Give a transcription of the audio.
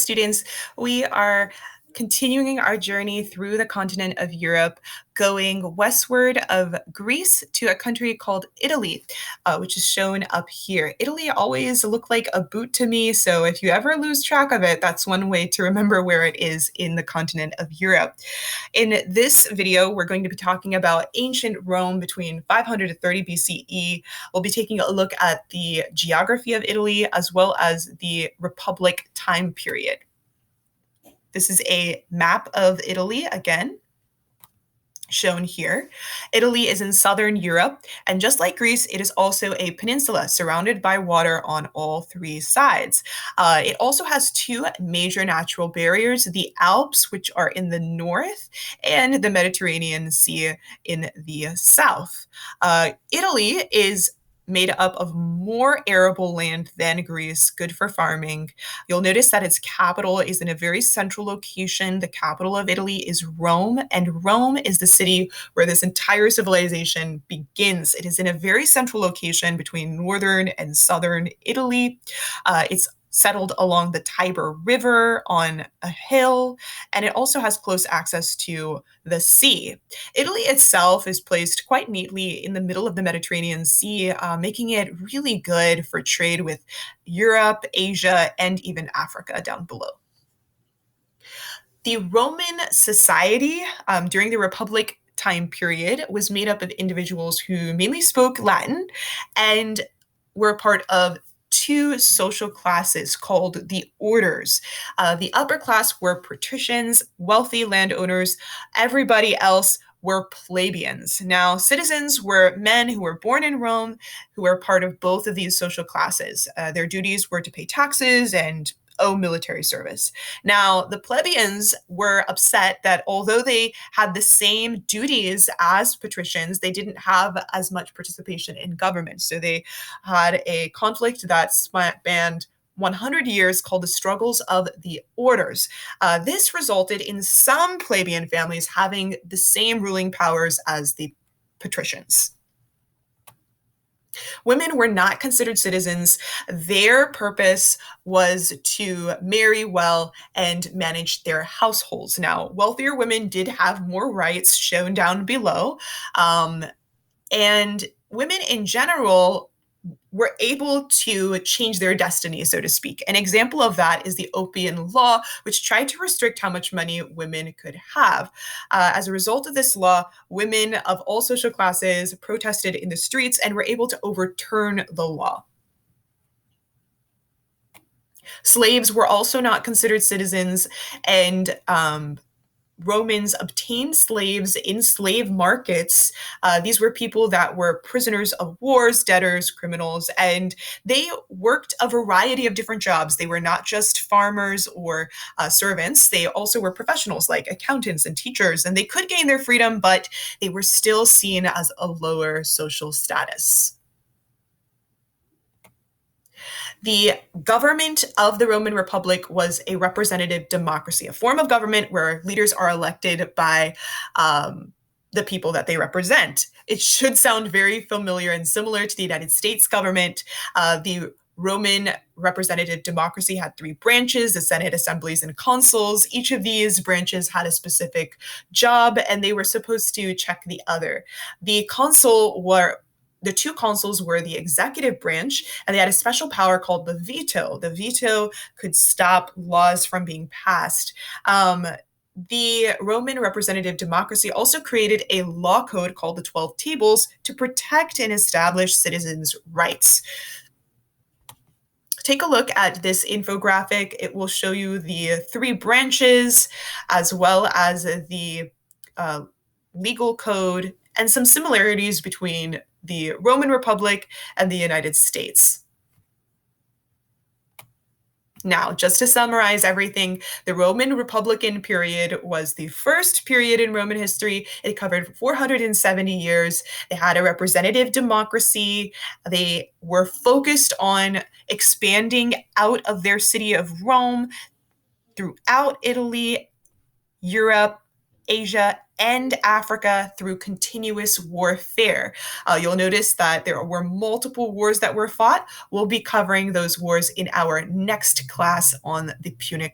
students. We are continuing our journey through the continent of Europe, going westward of Greece to a country called Italy, which is shown up here. Italy always looked like a boot to me, so if you ever lose track of it, that's one way to remember where it is in the continent of Europe. In this video, we're going to be talking about ancient Rome between 500 to 30 BCE. We'll be taking a look at the geography of Italy as well as the Republic time period. This is a map of Italy again, shown here. Italy is in southern Europe, and just like Greece, it is also a peninsula surrounded by water on all three sides. It also has two major natural barriers, the Alps, which are in the north, and the Mediterranean Sea in the south. Italy is made up of more arable land than Greece, good for farming. You'll notice that its capital is in a very central location. The capital of Italy is Rome, and Rome is the city where this entire civilization begins. It is in a very central location between northern and southern Italy. It's settled along the Tiber River on a hill, and it also has close access to the sea. Italy itself is placed quite neatly in the middle of the Mediterranean Sea, making it really good for trade with Europe, Asia, and even Africa down below. The Roman society during the Republic time period was made up of individuals who mainly spoke Latin and were part of two social classes called the orders. The upper class were patricians, wealthy landowners. Everybody else were plebeians. Now, citizens were men who were born in Rome, who were part of both of these social classes. Their duties were to pay taxes and owe military service. Now, the plebeians were upset that although they had the same duties as patricians, they didn't have as much participation in government. So they had a conflict that spanned 100 years called the Struggles of the Orders. This resulted in some plebeian families having the same ruling powers as the patricians. Women were not considered citizens. Their purpose was to marry well and manage their households. Now, wealthier women did have more rights, shown down below, and women in general were able to change their destiny, so to speak. An example of that is the Oppian Law, which tried to restrict how much money women could have. As a result of this law, women of all social classes protested in the streets and were able to overturn the law. Slaves were also not considered citizens, and Romans obtained slaves in slave markets. These were people that were prisoners of wars, debtors, criminals, and they worked a variety of different jobs. They were not just farmers or servants. They also were professionals like accountants and teachers, and they could gain their freedom, but they were still seen as a lower social status. The government of the Roman Republic was a representative democracy, a form of government where leaders are elected by the people that they represent. It should sound very familiar and similar to the United States government. The Roman representative democracy had three branches: the Senate, assemblies, and consuls. Each of these branches had a specific job, and they were supposed to check the other. The two consuls were the executive branch, and they had a special power called the veto. The veto could stop laws from being passed. The Roman representative democracy also created a law code called the 12 Tables to protect and establish citizens' rights. Take a look at this infographic. It will show you the three branches as well as the legal code and some similarities between the Roman Republic and the United States. Now, just to summarize everything, the Roman Republican period was the first period in Roman history. It covered 470 years. They had a representative democracy. They were focused on expanding out of their city of Rome throughout Italy, Europe, Asia, and Africa through continuous warfare. You'll notice that there were multiple wars that were fought. We'll be covering those wars in our next class on the Punic